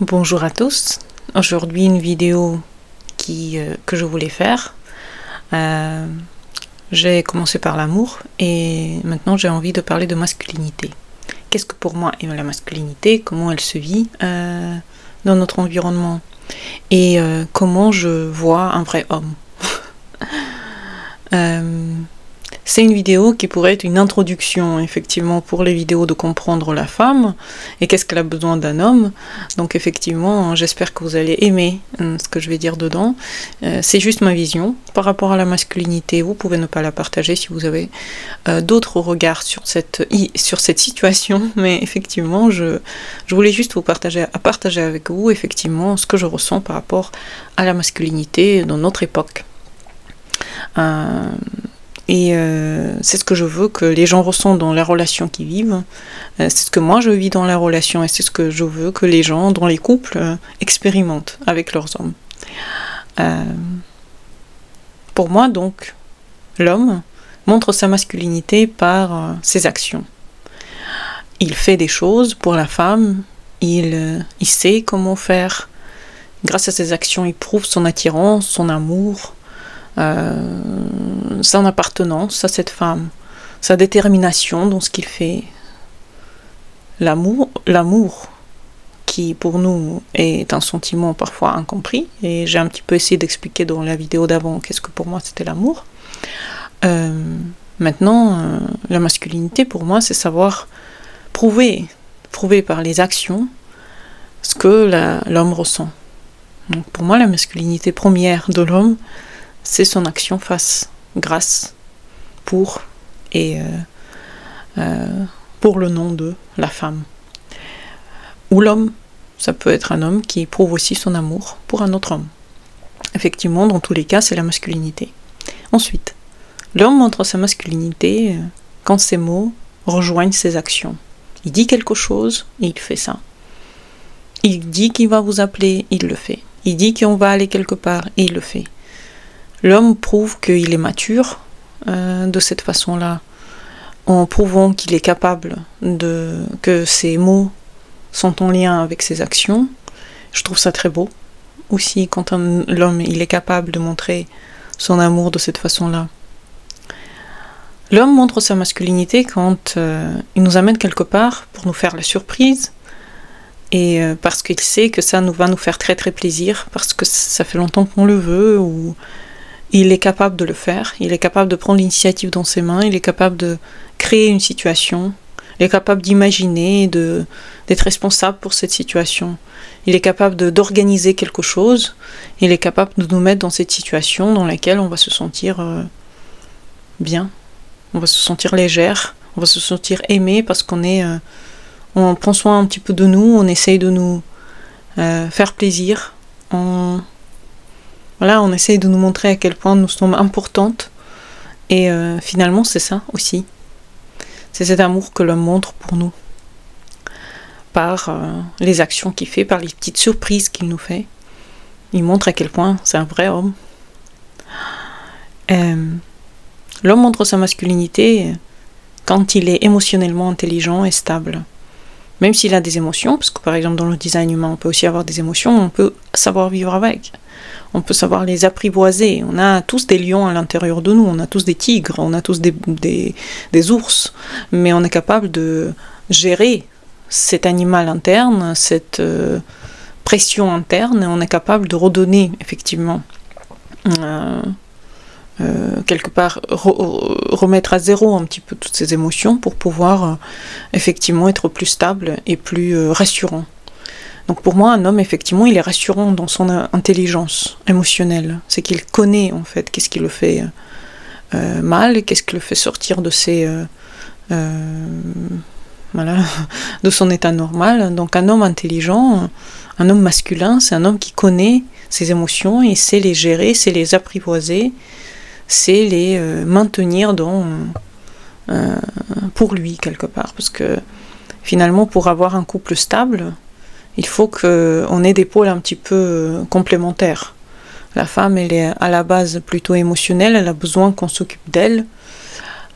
Bonjour à tous. Aujourd'hui une vidéo que je voulais faire. J'ai commencé par l'amour et maintenant j'ai envie de parler de masculinité. Qu'est-ce que pour moi est la masculinité? Comment elle se vit dans notre environnement? Et comment je vois un vrai homme? C'est une vidéo qui pourrait être une introduction effectivement pour les vidéos de comprendre la femme et qu'est-ce qu'elle a besoin d'un homme. Donc effectivement j'espère que vous allez aimer ce que je vais dire dedans. C'est juste ma vision par rapport à la masculinité. Vous pouvez ne pas la partager si vous avez d'autres regards sur cette situation, mais effectivement je voulais juste vous partager avec vous effectivement ce que je ressens par rapport à la masculinité dans notre époque. Et c'est ce que je veux que les gens ressentent dans les relations qu'ils vivent. C'est ce que moi je vis dans la relation et c'est ce que je veux que les gens dans les couples expérimentent avec leurs hommes. Pour moi donc, l'homme montre sa masculinité par ses actions. Il fait des choses pour la femme, il sait comment faire. Grâce à ses actions, il prouve son attirance, son amour, son appartenance à cette femme, sa détermination dans ce qu'il fait. L'amour qui pour nous est un sentiment parfois incompris, et j'ai un petit peu essayé d'expliquer dans la vidéo d'avant qu'est-ce que pour moi c'était l'amour. Maintenant, la masculinité pour moi c'est savoir prouver par les actions ce que l'homme ressent. Donc pour moi la masculinité première de l'homme c'est son action face, grâce, pour et pour le nom de la femme. Ou l'homme, ça peut être un homme qui éprouve aussi son amour pour un autre homme. Effectivement, dans tous les cas, c'est la masculinité. Ensuite, l'homme montre sa masculinité quand ses mots rejoignent ses actions. Il dit quelque chose et il fait ça. Il dit qu'il va vous appeler, il le fait. Il dit qu'on va aller quelque part et il le fait. L'homme prouve qu'il est mature de cette façon-là, en prouvant qu'il est capable que ses mots sont en lien avec ses actions. Je trouve ça très beau. Aussi, quand l'homme il est capable de montrer son amour de cette façon-là. L'homme montre sa masculinité quand il nous amène quelque part pour nous faire la surprise, et parce qu'il sait que ça va nous faire très très plaisir, parce que ça fait longtemps qu'on le veut, ou il est capable de le faire, il est capable de prendre l'initiative dans ses mains, il est capable de créer une situation, il est capable d'imaginer, d'être responsable pour cette situation. Il est capable d'organiser quelque chose, il est capable de nous mettre dans cette situation dans laquelle on va se sentir bien, on va se sentir légère, on va se sentir aimé parce on prend soin un petit peu de nous, on essaye de nous faire plaisir, on essaye de nous montrer à quel point nous sommes importantes. Et finalement, c'est ça aussi. C'est cet amour que l'homme montre pour nous. Par les actions qu'il fait, par les petites surprises qu'il nous fait. Il montre à quel point c'est un vrai homme. L'homme montre sa masculinité quand il est émotionnellement intelligent et stable. Même s'il a des émotions, parce que par exemple dans le design humain, on peut aussi avoir des émotions, on peut savoir vivre avec. On peut savoir les apprivoiser. On a tous des lions à l'intérieur de nous, on a tous des tigres, on a tous des ours, mais on est capable de gérer cet animal interne, cette pression interne, et on est capable de redonner effectivement quelque part remettre à zéro un petit peu toutes ces émotions pour pouvoir effectivement être plus stable et plus rassurant. Donc pour moi, un homme, effectivement, il est rassurant dans son intelligence émotionnelle. C'est qu'il connaît, en fait, qu'est-ce qui le fait mal, qu'est-ce qui le fait sortir de de son état normal. Donc un homme intelligent, un homme masculin, c'est un homme qui connaît ses émotions et sait les gérer, sait les apprivoiser, sait les maintenir pour lui, quelque part. Parce que finalement, pour avoir un couple stable, il faut qu'on ait des pôles un petit peu complémentaires. La femme, elle est à la base plutôt émotionnelle, elle a besoin qu'on s'occupe d'elle.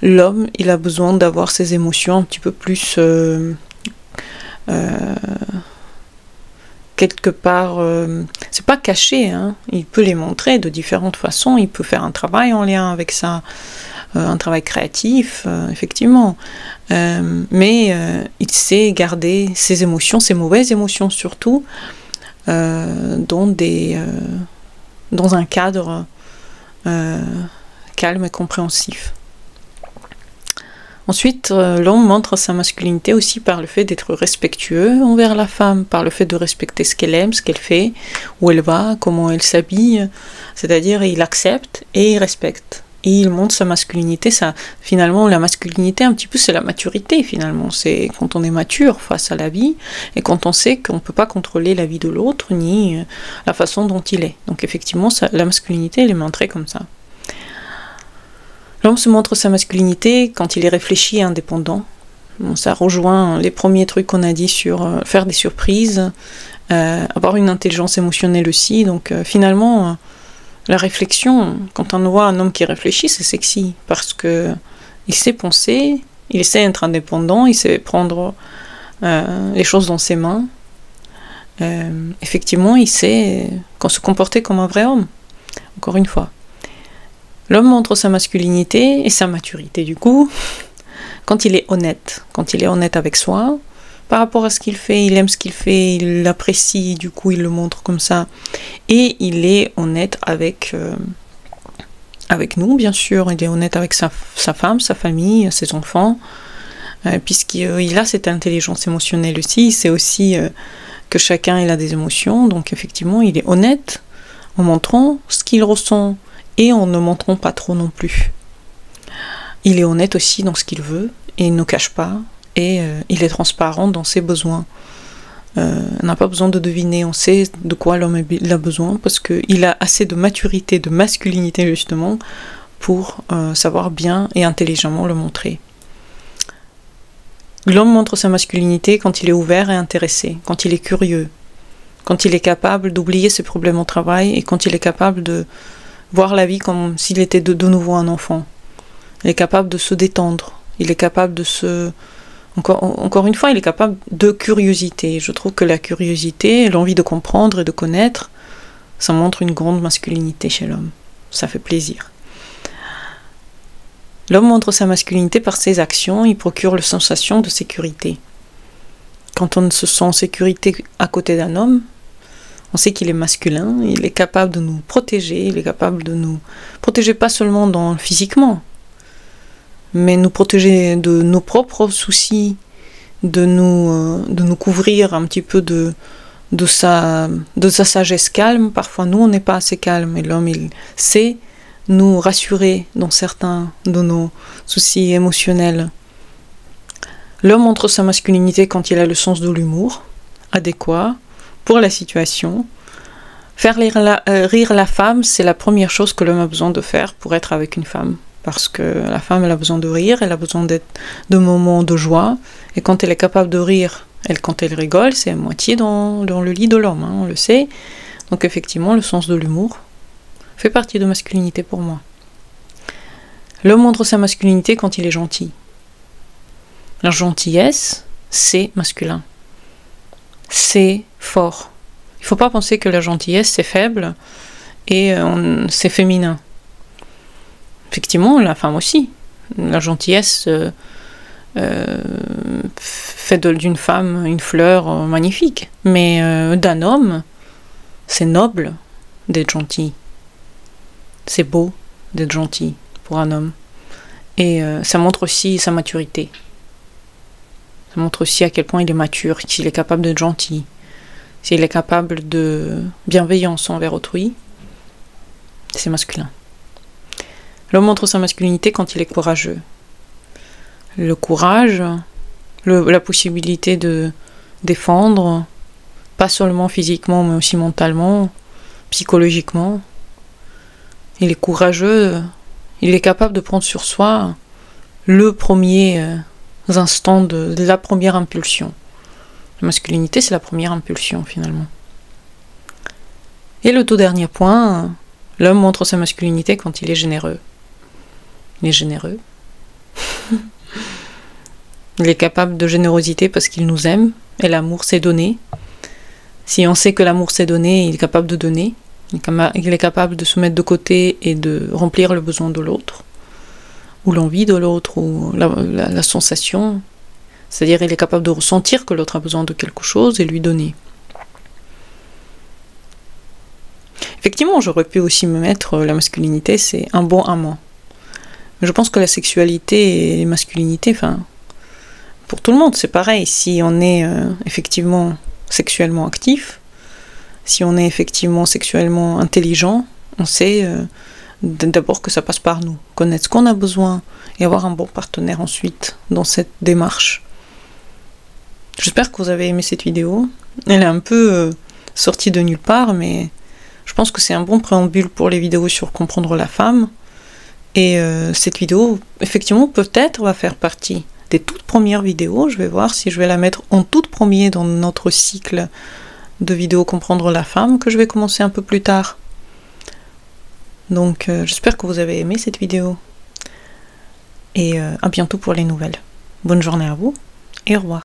L'homme, il a besoin d'avoir ses émotions un petit peu plus quelque part, c'est pas caché, hein. Il peut les montrer de différentes façons, il peut faire un travail en lien avec ça, un travail créatif, effectivement, mais il sait garder ses émotions, ses mauvaises émotions surtout, dans un cadre calme et compréhensif. Ensuite, l'homme montre sa masculinité aussi par le fait d'être respectueux envers la femme, par le fait de respecter ce qu'elle aime, ce qu'elle fait, où elle va, comment elle s'habille. C'est-à-dire, il accepte et il respecte. Et il montre sa masculinité. Ça, finalement, la masculinité, un petit peu, c'est la maturité, finalement. C'est quand on est mature face à la vie et quand on sait qu'on ne peut pas contrôler la vie de l'autre ni la façon dont il est. Donc, effectivement, la masculinité, elle est montrée comme ça. L'homme se montre sa masculinité quand il est réfléchi et indépendant. Bon, ça rejoint les premiers trucs qu'on a dit sur faire des surprises, avoir une intelligence émotionnelle aussi. Donc finalement, la réflexion, quand on voit un homme qui réfléchit, c'est sexy parce que il sait penser, il sait être indépendant, il sait prendre les choses dans ses mains. Effectivement, il sait se comporter comme un vrai homme. Encore une fois. L'homme montre sa masculinité et sa maturité du coup quand il est honnête avec soi par rapport à ce qu'il fait, il aime ce qu'il fait, il l'apprécie, du coup il le montre comme ça et il est honnête avec nous bien sûr, il est honnête avec sa femme, sa famille, ses enfants, puisqu'il a cette intelligence émotionnelle aussi, c'est aussi que chacun il a des émotions, donc effectivement il est honnête en montrant ce qu'il ressent et en ne montrant pas trop non plus. Il est honnête aussi dans ce qu'il veut, et il ne cache pas, et il est transparent dans ses besoins. On n'a pas besoin de deviner, on sait de quoi l'homme a besoin, parce qu'il a assez de maturité, de masculinité justement, pour savoir bien et intelligemment le montrer. L'homme montre sa masculinité quand il est ouvert et intéressé, quand il est curieux, quand il est capable d'oublier ses problèmes au travail, et quand il est capable de voir la vie comme s'il était de nouveau un enfant. Il est capable de se détendre. Il est capable de se... Encore une fois, il est capable de curiosité. Je trouve que la curiosité, l'envie de comprendre et de connaître, ça montre une grande masculinité chez l'homme. Ça fait plaisir. L'homme montre sa masculinité par ses actions. Il procure la sensation de sécurité. Quand on se sent en sécurité à côté d'un homme, on sait qu'il est masculin, il est capable de nous protéger, il est capable de nous protéger pas seulement physiquement, mais nous protéger de nos propres soucis, de nous couvrir un petit peu de sa sagesse calme. Parfois nous on n'est pas assez calme et l'homme il sait nous rassurer dans certains de nos soucis émotionnels. L'homme montre sa masculinité quand il a le sens de l'humour adéquat pour la situation. Faire rire la femme, c'est la première chose que l'homme a besoin de faire pour être avec une femme. Parce que la femme, elle a besoin de rire, elle a besoin de moments de joie. Et quand elle est capable de rire, quand elle rigole, c'est à moitié dans le lit de l'homme, hein, on le sait. Donc effectivement, le sens de l'humour fait partie de masculinité pour moi. L'homme montre sa masculinité quand il est gentil. La gentillesse, c'est masculin. C'est fort. Il ne faut pas penser que la gentillesse c'est faible et c'est féminin. Effectivement, la femme aussi. La gentillesse fait d'une femme une fleur magnifique. Mais d'un homme, c'est noble d'être gentil. C'est beau d'être gentil pour un homme. Et ça montre aussi sa maturité. Ça montre aussi à quel point il est mature, s'il est capable d'être gentil, s'il est capable de bienveillance envers autrui, c'est masculin. L'homme montre sa masculinité quand il est courageux. Le courage, la possibilité de défendre, pas seulement physiquement, mais aussi mentalement, psychologiquement. Il est courageux, il est capable de prendre sur soi le premier instants de la première impulsion. La masculinité, c'est la première impulsion, finalement. Et le tout dernier point, l'homme montre sa masculinité quand il est généreux. Il est généreux. Il est capable de générosité parce qu'il nous aime, et l'amour c'est donné. Si on sait que l'amour c'est donner, il est capable de donner, il est capable de se mettre de côté et de remplir le besoin de l'autre, ou l'envie de l'autre, ou la sensation. C'est-à-dire il est capable de ressentir que l'autre a besoin de quelque chose et lui donner. Effectivement, j'aurais pu aussi me mettre la masculinité, c'est un bon amant. Mais je pense que la sexualité et la masculinité, enfin, pour tout le monde, c'est pareil. Si on est effectivement sexuellement actif, si on est effectivement sexuellement intelligent, on sait d'abord que ça passe par nous, connaître ce qu'on a besoin et avoir un bon partenaire ensuite dans cette démarche. J'espère que vous avez aimé cette vidéo. Elle est un peu sortie de nulle part, mais je pense que c'est un bon préambule pour les vidéos sur comprendre la femme. Et cette vidéo, effectivement, peut-être va faire partie des toutes premières vidéos. Je vais voir si je vais la mettre en toute première dans notre cycle de vidéos comprendre la femme que je vais commencer un peu plus tard. Donc j'espère que vous avez aimé cette vidéo. Et à bientôt pour les nouvelles. Bonne journée à vous et au revoir.